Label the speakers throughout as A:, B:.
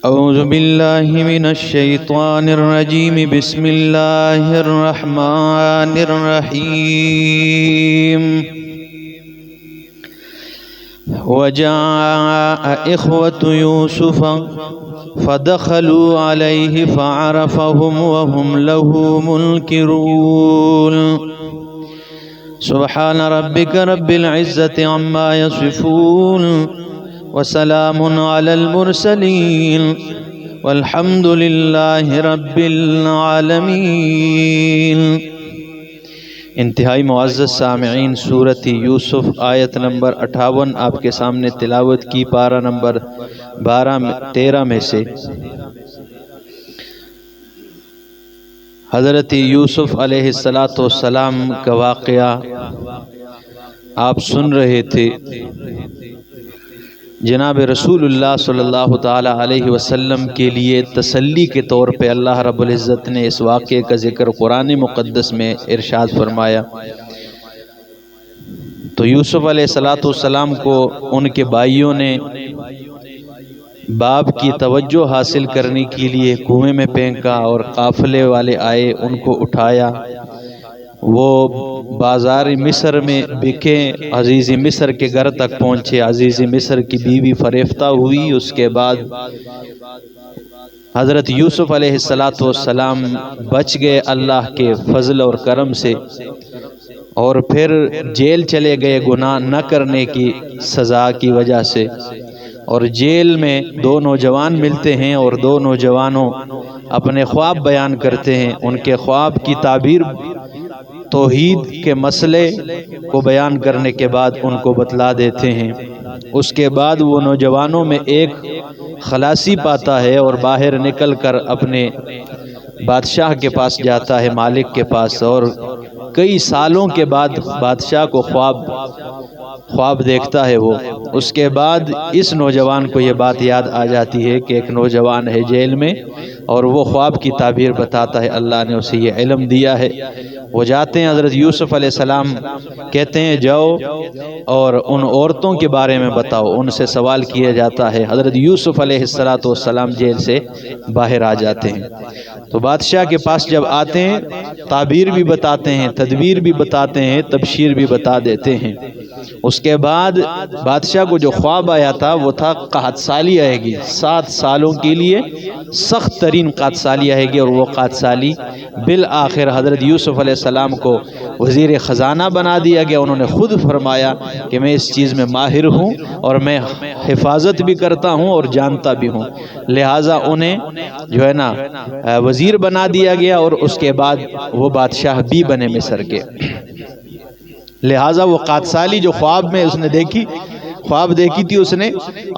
A: اعوذ باللہ من الشیطان الرجیم بسم اللہ الرحمن الرحیم وجاء اخوة یوسف فدخلوا علیہ فعرفهم وهم له منکرون سبحان ربک رب العزة عما یصفون وسلام علی المرسلین والحمد للہ رب العالمین۔ انتہائی معزز سامعین، سورۃ یوسف آیت نمبر 58 آپ کے سامنے تلاوت کی، پارہ نمبر 13 میں سے حضرت یوسف علیہ السلام کا واقعہ آپ سن رہے تھے۔ جناب رسول اللہ صلی اللہ تعالی علیہ وسلم کے لیے تسلی کے طور پہ اللہ رب العزت نے اس واقعے کا ذکر قرآن مقدس میں ارشاد فرمایا۔ تو یوسف علیہ السلام کو ان کے بھائیوں نے باپ کی توجہ حاصل کرنے کے لیے کنویں میں پھینکا اور قافلے والے آئے، ان کو اٹھایا، وہ بازار مصر میں بکے، عزیز مصر کے گھر تک پہنچے، عزیز مصر کی بیوی فریفتہ ہوئی۔ اس کے بعد حضرت یوسف علیہ السلام بچ گئے اللہ کے فضل اور کرم سے، اور پھر جیل چلے گئے گناہ نہ کرنے کی سزا کی وجہ سے۔ اور جیل میں دو نوجوان ملتے ہیں اور دو نوجوانوں اپنے خواب بیان کرتے ہیں۔ ان کے خواب کی تعبیر توحید کے مسئلے کو بیان کرنے کے بعد ان کو بتلا دیتے ہیں۔ اس کے بعد وہ نوجوانوں میں ایک خلاصی پاتا ہے اور باہر نکل کر اپنے بادشاہ کے پاس جاتا ہے، مالک کے پاس، اور کئی سالوں کے بعد بادشاہ کو خواب دیکھتا ہے وہ۔ اس کے بعد اس نوجوان کو یہ بات یاد آ جاتی ہے کہ ایک نوجوان ہے جیل میں اور وہ خواب کی تعبیر بتاتا ہے، اللہ نے اسے یہ علم دیا ہے۔ وہ جاتے ہیں، حضرت یوسف علیہ السلام کہتے ہیں جاؤ اور ان عورتوں کے بارے میں بتاؤ، ان سے سوال کیا جاتا ہے۔ حضرت یوسف علیہ السلام جیل سے باہر آ جاتے ہیں۔ تو بادشاہ کے پاس جب آتے ہیں، تعبیر بھی بتاتے ہیں، تدبیر بھی بتاتے ہیں، تبشیر بھی بتا دیتے ہیں۔ اس کے بعد بادشاہ کو جو خواب آیا تھا وہ تھا قحط سالی آئے گی، 7 سالوں کے لیے سخت ترین قحط سالی آئے گی، اور وہ قحط سالی بالآخر حضرت یوسف علیہ السلام کو وزیر خزانہ بنا دیا گیا۔ انہوں نے خود فرمایا کہ میں اس چیز میں ماہر ہوں اور میں حفاظت بھی کرتا ہوں اور جانتا بھی ہوں، لہٰذا انہیں جو ہے نا وزیر بنا دیا گیا، اور اس کے بعد وہ بادشاہ بھی بنے مصر کے۔ لہٰذا وہ قحط سالی جو خواب میں اس نے خواب دیکھی تھی اس نے،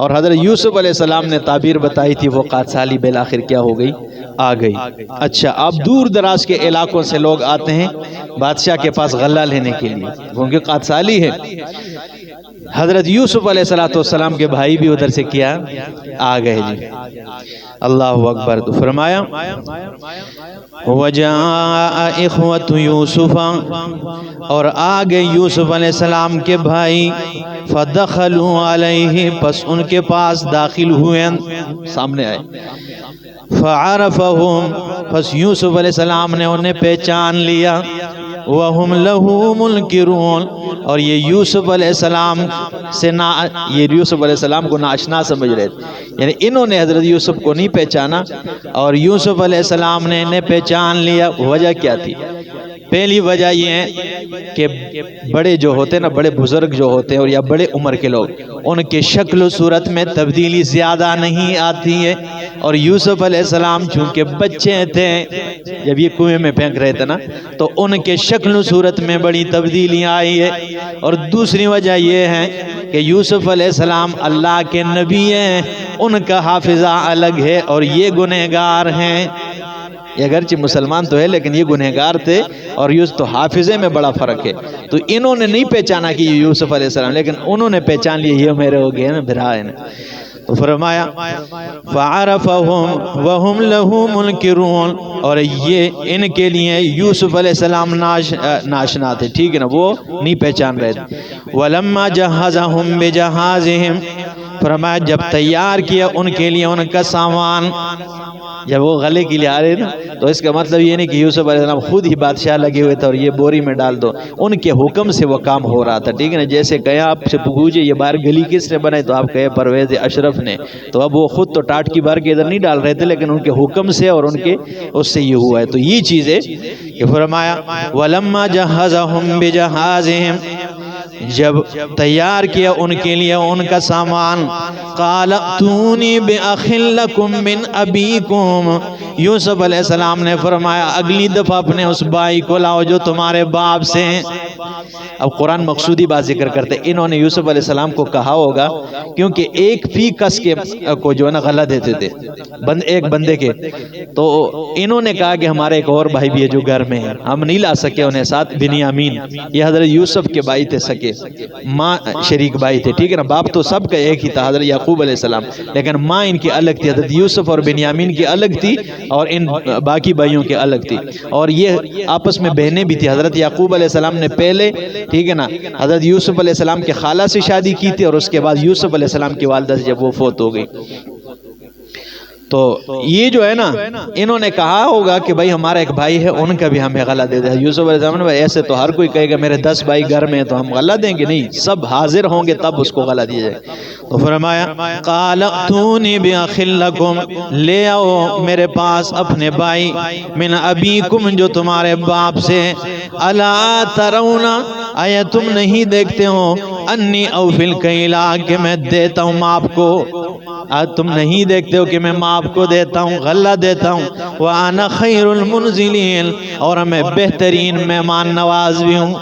A: اور حضرت یوسف علیہ السلام نے تعبیر بتائی تھی، وہ قحط سالی بالآخر کیا ہو گئی؟ آ گئی۔ اچھا، اب دور دراز کے علاقوں سے لوگ آتے ہیں بادشاہ کے پاس غلہ لینے کے لیے، کیونکہ قحط سالی ہے۔ حضرت یوسف علیہ السلام کے بھائی بھی ادھر سے کیا آ گئے جی، اللہ اکبر۔ تو فرمایا وَجَاءَ إِخْوَةُ يُوسُفَ، اور آ گئے یوسف علیہ السلام کے بھائی، فَدَخَلُوا عَلَيْهِ، پس ان کے پاس داخل ہوئے، سامنے آئے، فَعَرَفَهُمْ، پس یوسف علیہ السلام نے انہیں پہچان لیا، وَهُمْ لَهُ مُنْكِرُونَ، اور یہ یوسف علیہ السلام کو ناشنا سمجھ رہے تھے، یعنی انہوں نے حضرت یوسف کو نہیں پہچانا اور یوسف علیہ السلام نے انہیں پہچان لیا۔ وجہ کیا تھی؟ پہلی وجہ یہ ہے کہ بڑے جو ہوتے ہیں نا، بڑے بزرگ جو ہوتے ہیں اور یا بڑے عمر کے لوگ، ان کے شکل و صورت میں تبدیلی زیادہ نہیں آتی ہے، اور یوسف علیہ السلام چونکہ بچے تھے جب یہ کنویں میں پھینک رہے تھے نا، تو ان کے شکل و صورت میں بڑی تبدیلی آئی ہے۔ اور دوسری وجہ یہ ہے کہ یوسف علیہ السلام اللہ کے نبی ہیں، ان کا حافظہ الگ ہے اور یہ گنہگار ہیں۔ یہ اگرچہ مسلمان تو ہے لیکن یہ گنہگار تھے، اور یوسف تو حافظے میں بڑا فرق ہے۔ تو انہوں نے نہیں پہچانا کہ یہ یوسف علیہ السلام، لیکن انہوں نے پہچان لیا یہ میرے ہو گئے نا، بھرا ہے نا۔ تو فرمایا فَعَرَفَهُمْ وَهُمْ لَهُ مُنْكِرُونَ، اور یہ ان کے لیے یوسف علیہ السلام ناشنا تھے، ٹھیک ہے نا، وہ نہیں پہچان رہے تھے۔ وَلَمَّا جَهَّزَهُمْ بِجَهَازِهِمْ، فرمایا جب تیار کیا ان کے لیے ان کا سامان، جب وہ غلے کے لیے آ رہے نا تو اس کا مطلب یہ نہیں کہ یوسف علیہ السلام خود ہی بادشاہ لگے ہوئے تھے اور یہ بوری میں ڈال دو، ان کے حکم سے وہ کام ہو رہا تھا، ٹھیک ہے نا۔ جیسے کہیں آپ سے پوچھے یہ باہر گلی کس نے بنائی تو آپ کہے پرویز اشرف نے، تو اب وہ خود تو ٹاٹ کی بار کے ادھر نہیں ڈال رہے تھے لیکن ان کے حکم سے اور ان کے اس سے یہ ہوا ہے۔ تو یہ چیز ہے کہ فرمایا وَلَمَّا جَهَّزَهُمْ بِجَهَازِهِمْ، جب تیار کیا ان کے لیے ان کا سامان، قَالَ ائْتُونِي بِأَخٍ لَكُم مِّنْ أَبِيكُمْ، یوسف علیہ السلام نے فرمایا اگلی دفعہ اپنے اس بھائی کو لاؤ جو تمہارے باپ سے ہیں۔ اب قرآن مقصودی بات ذکر کرتے، انہوں نے یوسف علیہ السلام کو کہا ہوگا کیونکہ ایک فی کس کے کو جو ہے نا غلہ دیتے تھے ایک بندے کے، تو انہوں نے کہا کہ ہمارے ایک اور بھائی بھی ہے جو گھر میں ہے، ہم نہیں لا سکے انہیں ساتھ، بنیامین، یہ حضرت یوسف کے بھائی تھے سکے، ماں شریک بھائی تھے، ٹھیک ہے نا، باپ تو سب کا ایک ہی تھا حضرت یعقوب علیہ السلام، لیکن ماں ان کی الگ تھی، حضرت یوسف اور بنیامین کی الگ تھی اور ان باقی بھائیوں کی الگ تھی، اور یہ آپس میں بہنیں بھی تھی۔ حضرت یعقوب علیہ السلام نے پہلے، ٹھیک ہے نا، حضرت یوسف علیہ السلام کے خالہ سے شادی کی تھی اور اس کے بعد یوسف علیہ السلام کی والدہ سے جب وہ فوت ہو گئی، تو یہ جو ہے نا انہوں نے کہا ہوگا کہ بھائی ہمارا ایک بھائی ہے ان کا بھی ہمیں غلہ دے دے۔ یوسف علیہ السلام نے ایسے تو ہر کوئی کہے گا میرے 10 بھائی گھر میں ہیں تو ہم غلہ دیں گے، نہیں، سب حاضر ہوں گے تب اس کو غلہ دیا جائے۔ تو فرمایا قَالَ ائْتُونِي بِأَخٍ لَكُمْ، لے آؤ میرے پاس اپنے بھائی، من ابیکم، جو تمہارے باپ سے، الا ترون، آیا تم نہیں دیکھتے ہو، انی اوفی الکیل، کہ میں دیتا ہوں ماپ کو، آج تم نہیں دیکھتے ہو کہ میں ماپ کو دیتا ہوں، غلہ دیتا ہوں، وَأَنَا خَيْرُ الْمُنزِلِينَ، اور میں بہترین مہمان نواز بھی ہوں۔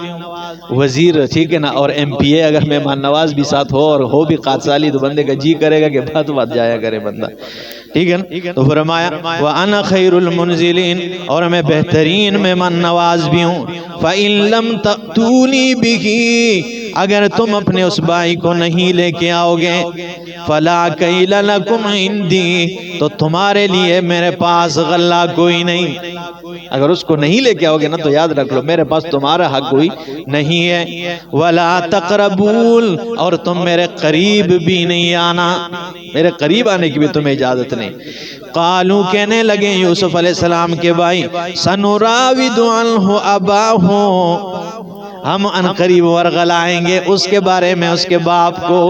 A: وزیر، ٹھیک ہے نا، اور ایم پی اے اگر مہمان نواز بھی ساتھ ہو اور ہو بھی قاتسالی تو بندے کا جی کرے گا کہ بات بات جایا کرے بندہ، ٹھیک ہے نا۔ تو فرمایا وَأَنَا خَيْرُ الْمُنزِلِينَ، اور میں بہترین مہمان نواز بھی ہوں، فَإِن لَمْ تَأْتُونِي بِهِ، اگر تم اپنے اس بھائی کو نہیں لے کے آؤ گے، فَلَا كَيْلَ لَكُمْ عِنْدِي، تو تمہارے لیے میرے پاس غلہ کوئی نہیں۔ اگر اس کو نہیں لے کے آؤ گے نا تو یاد رکھ لو میرے پاس تمہارا حق کوئی نہیں ہے، وَلَا تَقْرَبُونَ، اور تم میرے قریب بھی نہیں آنا، میرے قریب آنے کی بھی تمہیں اجازت نہیں۔ قالو، کہنے لگے یوسف علیہ السلام کے بھائی، سنراود عنہ اباہ، ہم ان قریب ورغلائیں گے اس کے بارے میں اس کے باپ کو،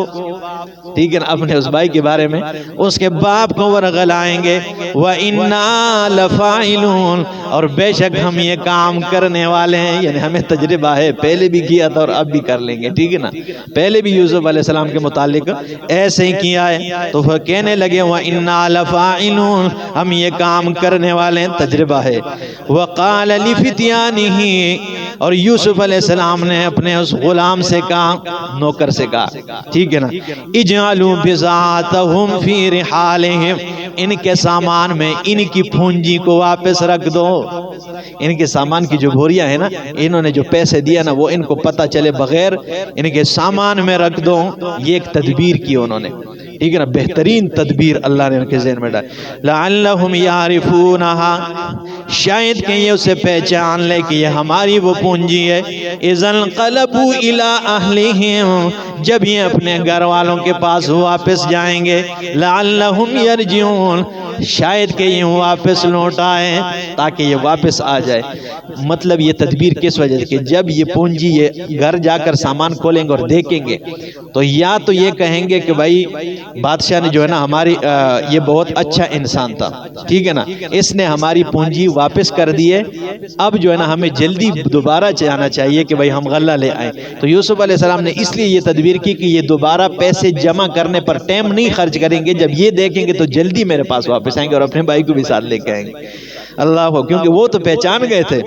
A: ٹھیک ہے نا، اپنے اس بھائی کے بارے میں اس کے باپ کو ورغلائیں گے، وَإِنَّا لَفَاعِلُونَ، اور بے شک ہم یہ کام کرنے والے ہیں، یعنی ہمیں تجربہ ہے، پہلے بھی کیا تھا اور اب بھی کر لیں گے، ٹھیک ہے نا، پہلے بھی یوسف علیہ السلام کے متعلق ایسے ہی کیا ہے۔ تو وہ کہنے لگے وَإِنَّا لَفَاعِلُونَ، ہم یہ کام کرنے والے ہیں، تجربہ ہے۔ وَقَالَ لِفِتْيَانِهِ، اور یوسف علیہ السلام نے اپنے اس غلام سے کہا، نوکر سے کہا، ٹھیک ہے نا، اجعلوا بضاعتهم فی رحالهم، ان کے سامان میں ان کی پھونجی کو واپس رکھ دو، ان کے سامان کی جو بھوریاں ہیں نا، انہوں نے جو پیسے دیا نا وہ ان کو پتہ چلے بغیر ان کے سامان میں رکھ دو، یہ ایک تدبیر کی انہوں نے، ٹھیک ہے نا، بہترین تدبیر اللہ نے ان کے ذہن میں ڈالی۔ لعلہم یعرفونہا، شاید کہ یہ اسے پہچان لے کہ یہ ہماری وہ پونجی ہے، اذا انقلبوا الی اہلہم، جب یہ اپنے گھر والوں کے پاس واپس جائیں گے، لعلہم یرجعون، شاید کہ یہ واپس لوٹ آئیں تاکہ یہ واپس آ جائے۔ مطلب یہ تدبیر کس وجہ سے کہ جب یہ پونجی یہ گھر جا کر سامان کھولیں گے اور دیکھیں گے تو یا تو یہ کہیں گے کہ بھائی بادشاہ نے جو ہے نا ہماری یہ بہت اچھا انسان تھا، ٹھیک ہے نا، اس نے ہماری پونجی واپس کر دی ہے، اب جو ہے نا ہمیں جلدی دوبارہ جانا چاہیے کہ بھائی ہم غلہ لے آئیں۔ تو یوسف علیہ السلام نے اس لیے یہ تدبیر کی کہ یہ دوبارہ پیسے جمع کرنے پر ٹائم نہیں خرچ کریں گے، جب یہ دیکھیں گے تو جلدی میرے پاس واپس آئیں گے اور اپنے بھائی کو بھی ساتھ لے کے آئیں گے۔ اللہ ہو، کیونکہ وہ تو پہچان گئے تھے۔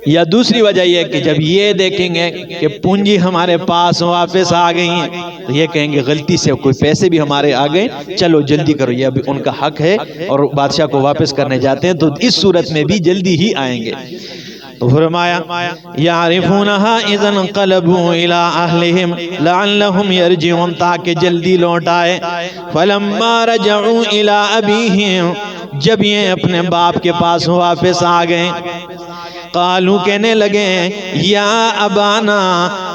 A: یا دوسری وجہ یہ کہ جب یہ دیکھیں گے کہ پونجی ہمارے پاس واپس آ گئی ہیں تو یہ کہیں گے غلطی سے کوئی پیسے بھی ہمارے آ گئے، چلو جلدی کرو، یہ ابھی ان کا حق ہے اور بادشاہ کو واپس کرنے جاتے ہیں، تو اس صورت میں بھی جلدی ہی آئیں گے۔ تو فرمایا یعرفونہا اذا انقلبوا الی اہلہم لعلہم یرجعون، تاکہ جلدی لوٹ آئے۔ فلما رجعوا الی ابیہم، جب یہ اپنے باپ کے پاس واپس آ گئے، قالو، کہنے لگے یا ابانا،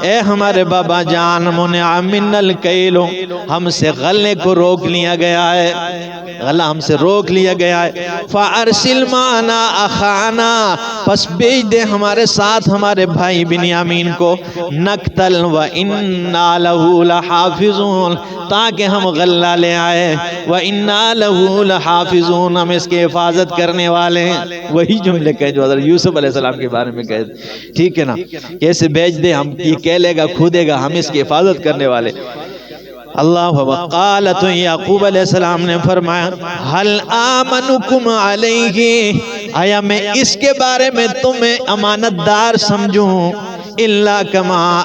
A: اے ہمارے بابا جان منع من الکیل، ہم سے غلے کو روک لیا گیا ہے، غلہ ہم سے روک لیا گیا ہے، فارسل معنا اخانا، پس بھیج دے ہمارے ساتھ ہمارے بھائی بنیامین کو، نقتل و انا لہ لحافظون، تاکہ ہم غلہ لے آئے، و انا لہ لحافظون، ہم اس کی حفاظت کرنے والے ہیں۔ وہی جملے کہے جو حضرت یوسف علیہ السلام کے بارے میں کہے، ٹھیک ہے نا، کیسے بھیج دے، ہم یہ کہہ لے گا کھودے گا، ہم اس کی حفاظت کرنے والے۔ اللہ قال، تو یعقوب علیہ السلام نے فرمایا حل آمنکم علیہ، آیا میں اس کے بارے میں تمہیں امانت دار سمجھوں، الا کما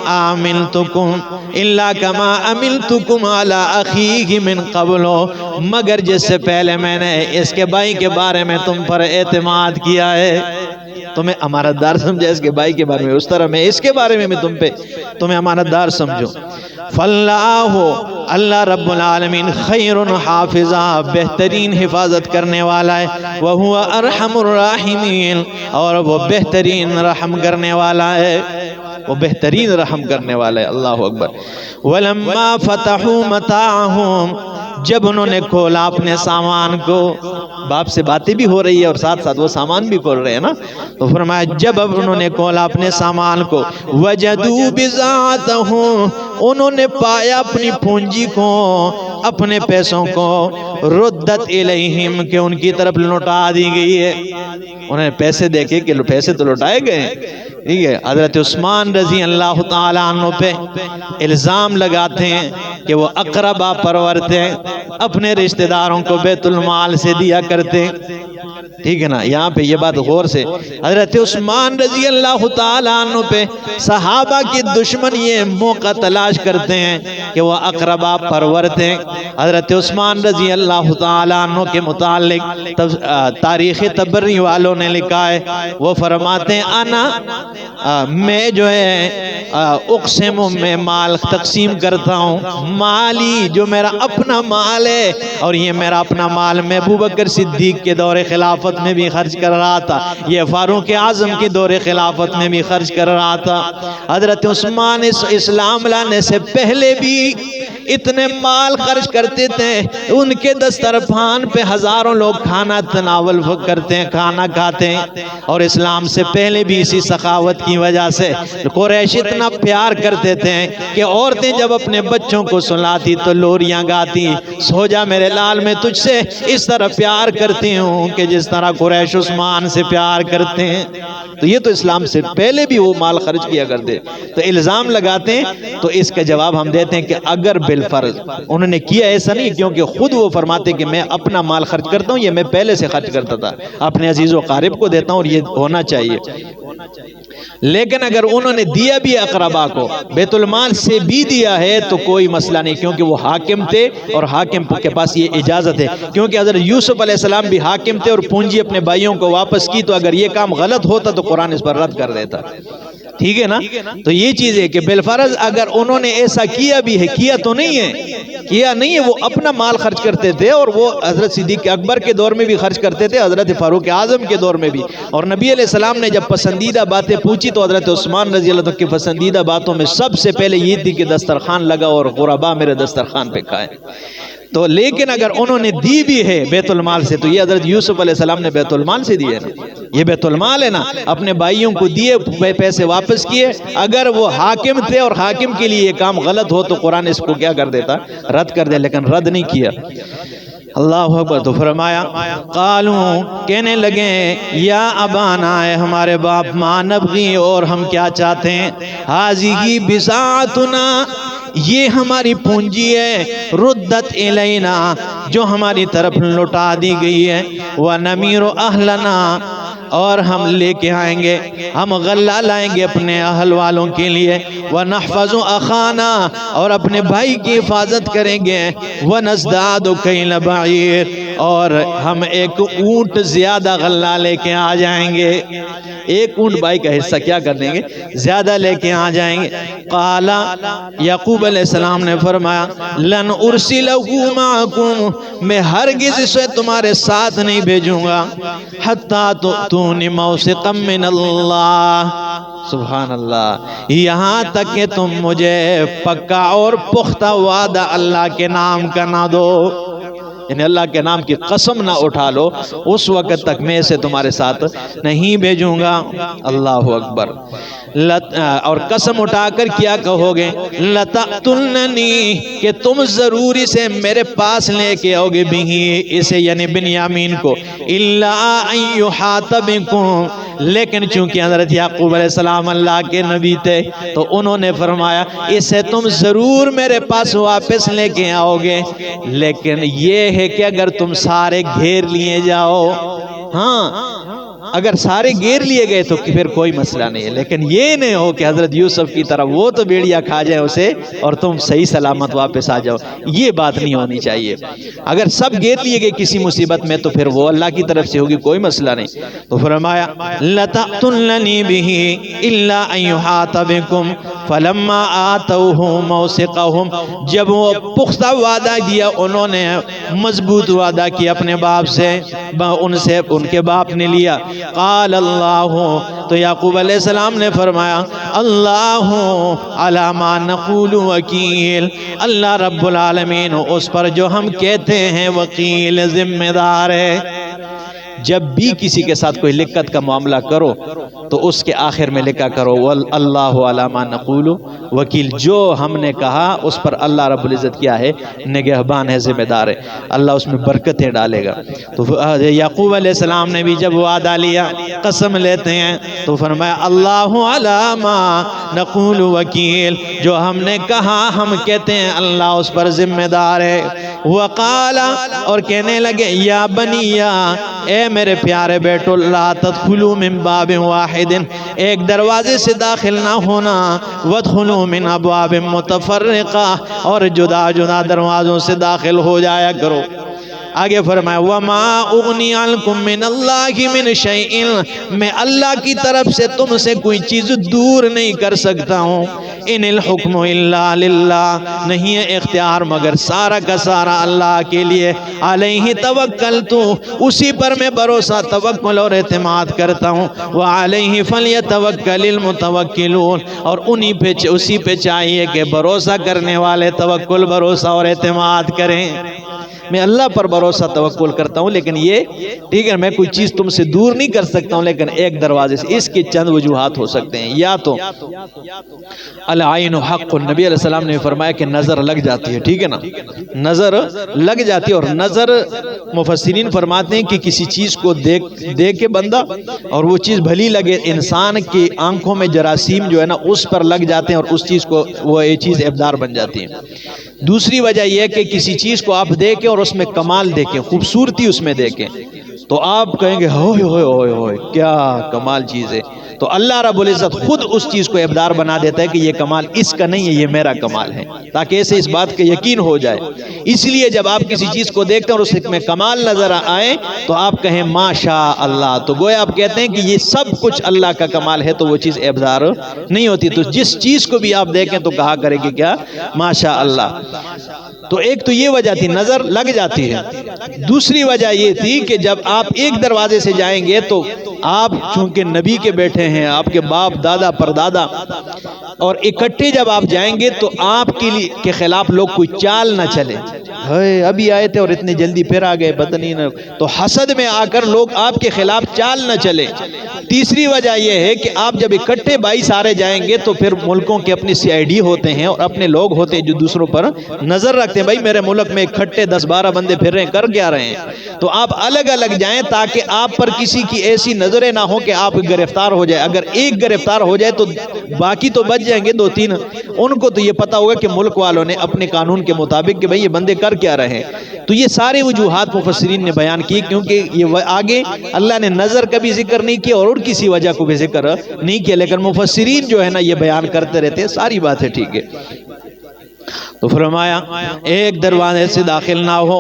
A: عملتکم علی اخیہ من قبل، مگر جس سے پہلے میں نے اس کے بھائی کے بارے میں تم پر اعتماد کیا ہے، تمہیں امانت دار سمجھا اس کے بھائی کے بارے میں، اس طرح میں اس کے بارے میں تمہیں امانت دار سمجھوں۔ فاللہ، اللہ رب العالمین خیر حافظہ، بہترین حفاظت کرنے والا ہے، وہو ارحم الراحمین، اور وہ بہترین رحم کرنے والا ہے، وہ بہترین رحم کرنے والا ہے۔ اللہ اکبر۔ ولما فتحوا متاعهم، جب انہوں نے کھولا اپنے سامان کو، باپ سے باتیں بھی ہو رہی ہے اور ساتھ ساتھ وہ سامان بھی کھول رہے ہیں نا، تو فرمایا جب اب انہوں نے کھولا اپنے سامان کو، وجدوا بضاعتهم، انہوں نے پایا اپنی پونجی کو، اپنے پیسوں کو، ردت الیہم، کہ ان کی طرف لوٹا دی گئی ہے، انہوں نے پیسے دیکھے کہ پیسے تو لوٹائے گئے ہیں، ٹھیک ہے۔ حضرت عثمان رضی اللہ تعالیٰ عنہ پہ الزام لگاتے ہیں کہ وہ اقربا پرور تھے، اپنے رشتہ داروں کو بیت المال سے دیا کرتے، ٹھیک ہے نا۔ یہاں پہ یہ بات غور سے، حضرت عثمان رضی اللہ تعالیٰ عنہ پہ صحابہ کی دشمن یہ موقع تلاش کرتے ہیں کہ وہ اقربا پرور تھے۔ حضرت عثمان رضی اللہ تعالیٰ عنہ کے متعلق تاریخ تبری والوں نے لکھا ہے، وہ فرماتے ہیں میں جو ہے اقسم میں مال تقسیم کرتا ہوں، مالی جو میرا اپنا مال ہے، اور یہ میرا اپنا مال میں ابو بکر صدیق کے دور خلافت میں بھی خرچ کر رہا تھا، یہ فاروق اعظم کے دور خلافت میں بھی خرچ کر رہا تھا، حضرت عثمان اسلام لانے سے پہلے بھی اتنے مال خرچ کرتے تھے، ان کے دسترخوان پہ ہزاروں لوگ کھانا تناول کرتے ہیں، کھانا کھاتے ہیں، اور اسلام سے پہلے بھی اسی سخاوت کی وجہ سے قریش اتنا پیار کرتے تھے کہ عورتیں جب اپنے بچوں کو سلاتی تو لوریاں گاتی، سو جا میرے لال میں تجھ سے اس طرح پیار کرتی ہوں کہ جس طرح قریش عثمان سے پیار کرتے ہیں۔ تو یہ تو اسلام سے پہلے بھی وہ مال خرچ کیا کرتے، تو الزام لگاتے ہیں، تو اس کا جواب ہم دیتے ہیں کہ اگر بالفرض انہوں نے کیا ایسا نہیں، کیونکہ خود وہ فرماتے کہ میں اپنا مال خرچ کرتا ہوں، یہ میں پہلے سے خرچ کرتا تھا، اپنے عزیز و قارب کو دیتا ہوں، اور یہ ہونا چاہیے۔ لیکن اگر انہوں نے دیا بھی اقربا کو، بیت المال سے بھی دیا ہے، تو کوئی مسئلہ نہیں، کیونکہ وہ حاکم تھے اور حاکم کے پاس یہ اجازت ہے، کیونکہ حضرت یوسف علیہ السلام بھی حاکم تھے اور پونجی اپنے بھائیوں کو واپس کی، تو اگر یہ کام غلط ہوتا تو قرآن اس پر رد کر دیتا، ٹھیک ہے نا۔ تو یہ چیز ہے کہ بالفرض اگر انہوں نے ایسا کیا بھی ہے، کیا تو نہیں ہے، کیا نہیں ہے، وہ اپنا مال خرچ کرتے تھے، اور وہ حضرت صدیق اکبر کے دور میں بھی خرچ کرتے تھے، حضرت فاروق اعظم کے دور میں بھی، اور نبی علیہ السلام نے جب پسندیدہ باتیں پوچھی تو حضرت عثمان رضی اللہ عنہ کی پسندیدہ باتوں میں سب سے پہلے یہ تھی کہ دسترخوان لگا اور غربا میرے دسترخوان پہ کھائے۔ تو لیکن اگر انہوں نے دی بھی ہے بیت المال سے، تو یہ حضرت یوسف علیہ السلام نے بیت المال سے دیے نا، یہ بیت المال ہے نا، اپنے بھائیوں کو دیے، پیسے واپس کیے۔ اگر وہ حاکم تھے اور حاکم کے لیے یہ کام غلط ہو تو قرآن اس کو کیا کر دیتا، رد کر دے، لیکن رد نہیں کیا۔ اللہ اکبر۔ تو فرمایا قالوا، کہنے لگے یا ابانا، اے ہمارے باپ، ما نبغی، اور ہم کیا چاہتے ہیں، ہذہ بضاعتنا، یہ ہماری پونجی ہے، ردت الینا، جو ہماری طرف لوٹا دی گئی ہے، ونمیر اہلنا، اور ہم لے کے آئیں گے، ہم غلہ لائیں گے اپنے اہل والوں کے لیے، ونحفظ اخانا، اور اپنے بھائی کی حفاظت کریں گے، ونزداد کیل بعیر، اور ہم ایک اونٹ زیادہ غلہ لے کے آ جائیں گے، ایک اونٹ بھائی کا حصہ کیا کر دیں گے، زیادہ لے کے آ جائیں گے۔ قال، یعقوب علیہ السلام نے فرمایا لن ارسلہ معکم، میں ہرگز اسے تمہارے ساتھ نہیں بھیجوں گا، حتی تؤتونی موثقا من اللہ، سبحان اللہ، یہاں تک کہ تم مجھے پکا اور پختہ وعدہ اللہ کے نام کا نہ دو، یعنی اللہ کے نام کی قسم نہ اٹھا لو، اس وقت تک میں اسے تمہارے ساتھ نہیں بھیجوں گا۔ اللہ اکبر۔ اور قسم اٹھا کر کیا کہو گے؟ لَتَأْتُنَّنِي، کہ تم ضرور اسے میرے پاس لے کے آؤ گے، بھی اسے یعنی بنیامین کو، إِلَّا أَن يُحَاطَ بِكُمْ، لیکن چونکہ حضرت یعقوب علیہ السلام اللہ کے نبی تھے تو انہوں نے فرمایا اسے تم ضرور میرے پاس واپس لے کے آؤ گے، لیکن یہ ہے کہ اگر تم سارے گھیر لیے جاؤ، ہاں اگر سارے گھیر لیے گئے تو پھر کوئی مسئلہ نہیں ہے، لیکن یہ نہیں ہو کہ حضرت یوسف کی طرح وہ تو بیڑیا کھا جائے اسے اور تم صحیح سلامت واپس آ جاؤ، یہ بات نہیں ہونی چاہیے۔ اگر سب گھیر لیے گئے کسی مصیبت میں تو پھر وہ اللہ کی طرف سے ہوگی، کوئی مسئلہ نہیں۔ تو فرمایا لَتَأْتُنَّنِي بِهِ إِلَّا أَن يُحَاطَ بِكُمْ فَلَمَّا آتَوْهُ مَوْثِقَهُمْ، جب وہ پختہ وعدہ دیا، انہوں نے مضبوط وعدہ کیا اپنے باپ سے، ان کے باپ نے لیا، قال اللہ، تو یعقوب علیہ السلام نے فرمایا اللہ علی ما نقول وکیل، اللہ رب العالمین اس پر جو ہم کہتے ہیں وکیل، ذمہ دار ہے۔ جب بھی کسی کے ساتھ کوئی لکت کا معاملہ کرو تو اس کے آخر میں لکھا کرو اللہ علی ما نقول وکیل، جو ہم نے کہا اس پر اللہ رب العزت کیا ہے؟ نگہبان ہے، ذمہ دار ہے، اللہ اس میں برکتیں ڈالے گا۔ تو یعقوب علیہ السلام نے بھی جب وعدہ لیا، قسم لیتے ہیں، تو فرمایا اللہ علی ما نقول وکیل، جو ہم نے کہا ہم کہتے ہیں، اللہ اس پر ذمہ دار ہے۔ وقال، اور کہنے لگے یا بنیا، اے میرے پیارے بیٹو، لا تدخلوا من باب واحد، ایک دروازے سے داخل نہ ہونا، وادخلوا من ابواب متفرقہ، اور جدا جدا دروازوں سے داخل ہو جایا کرو۔ آگے فرمایا وما اغنی عنکم من اللہ من شیء، میں اللہ کی طرف سے تم سے کوئی چیز دور نہیں کر سکتا ہوں۔ ان الحکم الا للہ، نہیں ہے اختیار مگر سارا کا سارا اللہ کے لیے۔ علیہ توکلت، اسی پر میں بھروسہ، توکل اور اعتماد کرتا ہوں۔ وعلیہ فلیتوکل المتوکلون، اور اسی پہ چاہیے کہ بھروسہ کرنے والے توکل، بھروسہ اور اعتماد کریں۔ میں اللہ پر بھروسہ توکل کرتا ہوں، لیکن یہ ٹھیک ہے میں کوئی چیز تم سے دور نہیں کر سکتا ہوں، لیکن ایک دروازے سے۔ اس کے چند وجوہات ہو سکتے ہیں، یا تو العین حق، نبی علیہ السلام نے فرمایا کہ نظر لگ جاتی ہے، ٹھیک ہے نا، نظر لگ جاتی ہے، اور نظر مفسرین فرماتے ہیں کہ کسی چیز کو دیکھ کے بندہ اور وہ چیز بھلی لگے، انسان کی آنکھوں میں جراثیم جو ہے نا اس پر لگ جاتے ہیں اور اس چیز کو وہ یہ چیز ابدار بن جاتی ہے۔ دوسری وجہ یہ ہے کہ کسی چیز کو آپ دیکھیں اور اس میں کمال دیکھیں، خوبصورتی اس میں دیکھیں، تو آپ کہیں گے ہوئے ہوئے ہوئے ہوئے کیا کمال چیز ہے، تو اللہ رب العزت خود اس چیز کو ابدار بنا دیتا ہے کہ یہ کمال اس کا نہیں ہے، یہ میرا کمال ہے، تاکہ اسے اس بات کا یقین ہو جائے۔ اس لیے جب آپ کسی چیز کو دیکھتے ہیں اور اس میں کمال نظر آئے تو آپ کہیں ماشاء اللہ، تو گویا آپ کہتے ہیں کہ یہ سب کچھ اللہ کا کمال ہے، تو وہ چیز ابدار نہیں ہوتی۔ تو جس چیز کو بھی آپ دیکھیں تو کہا کرے کہ کیا ماشاء اللہ۔ تو ایک تو یہ وجہ تھی، نظر لگ جاتی ہے۔ دوسری وجہ یہ تھی کہ جب آپ ایک دروازے سے جائیں گے تو آپ چونکہ نبی کے بیٹے ہیں، آپ کے باپ دادا پردادا، اور اکٹھے جب آپ جائیں گے تو آپ کے خلاف لوگ کوئی چال نہ چلے، ابھی آئے تھے اور اتنے جلدی پھر آ گئے بدنی نہ، تو حسد میں آ کر لوگ آپ کے خلاف چال نہ چلے۔ تیسری وجہ یہ ہے کہ آپ جب اکٹھے 22 سارے جائیں گے تو پھر ملکوں کے اپنی CID ہوتے ہیں اور اپنے لوگ ہوتے ہیں جو دوسروں پر نظر رکھتے ہیں، بھائی میرے ملک میں اکٹھے 10-12 بندے پھر رہے ہیں، کر کیا رہے ہیں، تو آپ الگ الگ جائیں تاکہ آپ پر کسی کی ایسی نظریں نہ ہو کہ آپ گرفتار ہو جائے۔ اگر ایک گرفتار ہو جائے تو باقی تو بچ جائیں گے، 2-3 ان کو تو یہ پتا ہوگا کہ ملک والوں نے اپنے قانون کے مطابق کہ بھئی یہ بندے کر کیا رہے ہیں۔ تو یہ سارے وجوہات مفسرین نے بیان کی، کیونکہ یہ آگے اللہ نے نظر کا بھی ذکر نہیں کیا اور کسی وجہ کو بھی ذکر نہیں کیا، لیکن مفسرین جو ہے نا یہ بیان کرتے رہتے ہیں، ساری باتیں ٹھیک ہے۔ تو فرمایا ایک دروازے سے داخل نہ ہو۔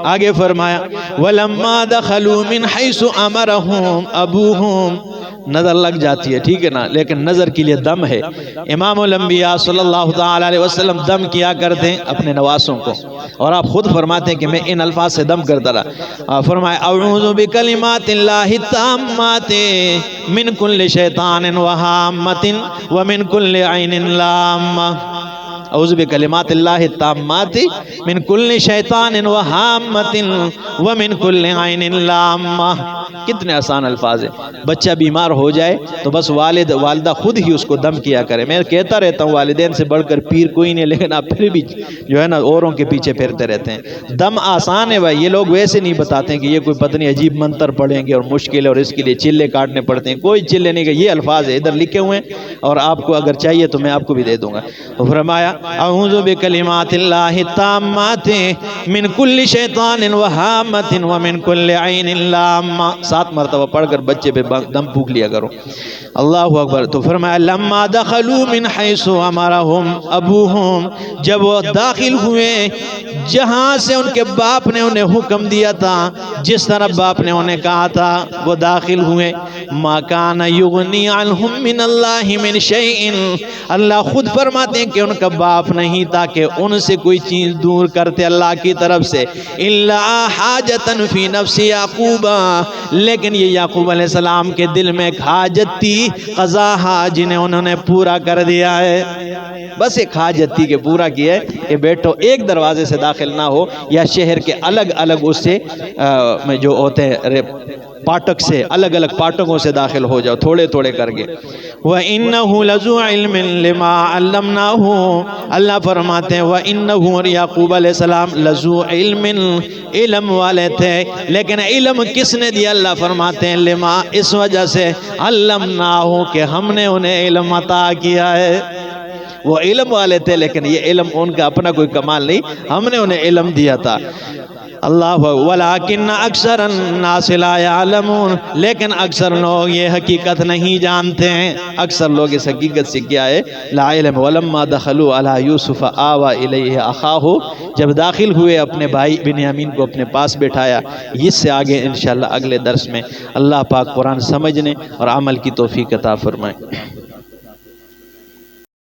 A: آگے فرمایا وَلَمَّا دَخَلُوا مِنْ حَيْثُ أَمَرَهُمْ أَبُوهُمْ، نظر لگ جاتی ہے، ٹھیک ہے نا، لیکن نظر کے لیے دم ہے۔ امام الانبیاء صلی اللہ تعالی علیہ وسلم دم کیا کرتے ہیں اپنے نواسوں کو، اور آپ خود فرماتے ہیں کہ میں ان الفاظ سے دم کرتا رہا۔ فرمائے اعوذ بکلمات اللہ التامات من کل شیطان وہامۃ ومن کل عین لامہ۔ اعوذ بکلمات اللہ التامات من کل شیطان وہامۃ ومن کل عین لامہ۔ کتنے آسان الفاظ ہیں۔ بچہ بیمار ہو جائے تو بس والد والدہ خود ہی اس کو دم کیا کرے۔ میں کہتا رہتا ہوں والدین سے بڑھ کر پیر کوئی نہیں، لیکن آپ پھر بھی جو ہے نا اوروں کے پیچھے پھرتے رہتے ہیں۔ دم آسان ہے بھائی، یہ لوگ ویسے نہیں بتاتے ہیں کہ یہ کوئی پتہ نہیں عجیب منتر پڑھیں گے اور مشکل ہے اور اس کے لیے چلے کاٹنے پڑتے ہیں، کوئی چلے نہیں، کہ یہ الفاظ ہے ادھر لکھے ہوئے ہیں، اور آپ کو اگر چاہیے تو میں آپ کو بھی دے دوں گا۔ فرمایا اعوذ بکلمات اللہ التامات من کل شیطان وہامۃ ومن کل عین لامہ۔ 7 مرتبہ پڑھ کر بچے پہ دم پھونک لیا کرو۔ اللہ اکبر۔ تو فرمایا لما دخلوا من حیث امرہم ابوہم، جب وہ داخل ہوئے جہاں سے ان کے باپ نے انہیں حکم دیا تھا، جس طرح باپ نے انہیں کہا تھا وہ داخل ہوئے۔ ما کان یغنی عنہم من اللہ من شیء، اللہ خود فرماتے ہیں کہ ان کا باپ نہیں تھا کہ ان سے کوئی چیز دور کرتے اللہ کی طرف سے، الا حاجتا فی نفس یعقوب، لیکن یہ یعقوب علیہ السلام کے دل میں ایک حاجت تھی، قضاہا، جنہیں انہوں نے پورا کر دیا ہے۔ بس ایک حاجت تھی کہ پورا کیا ہے کہ بیٹو ایک دروازے سے داخل نہ ہو، یا شہر کے الگ الگ اس سے میں جو ہوتے ہیں پاٹک سے، الگ الگ پاٹکوں سے داخل ہو جاؤ، تھوڑے تھوڑے کر کے۔ وَإِنَّهُ لَذُو عِلْمٍ لِمَا عَلَّمْنَاهُ، اللہ فرماتے ہیں وَإِنَّهُ، اور یعقوب علیہ السلام لَذُو عِلْمٍ، علم والے تھے، لیکن علم کس نے دیا؟ اللہ فرماتے ہیں لما، اس وجہ سے، عَلَّمْنَاهُ، کہ ہم نے انہیں علم عطا کیا ہے۔ وہ علم والے تھے لیکن یہ علم ان کا اپنا کوئی کمال نہیں، ہم نے انہیں علم دیا تھا۔ اللہ ولیکن اکثر الناس لا یعلمون، لیکن اکثر لوگ یہ حقیقت نہیں جانتے ہیں۔ اکثر لوگ اس حقیقت سے کیا ہے لا علم۔ ولما دخلوا علی یوسف آوى الیہ اخاہ، جب داخل ہوئے اپنے بھائی بنیامین کو اپنے پاس بٹھایا۔ اس سے آگے انشاءاللہ اگلے درس میں اللہ پاک قرآن سمجھنے اور عمل کی توفیق عطا فرمائے۔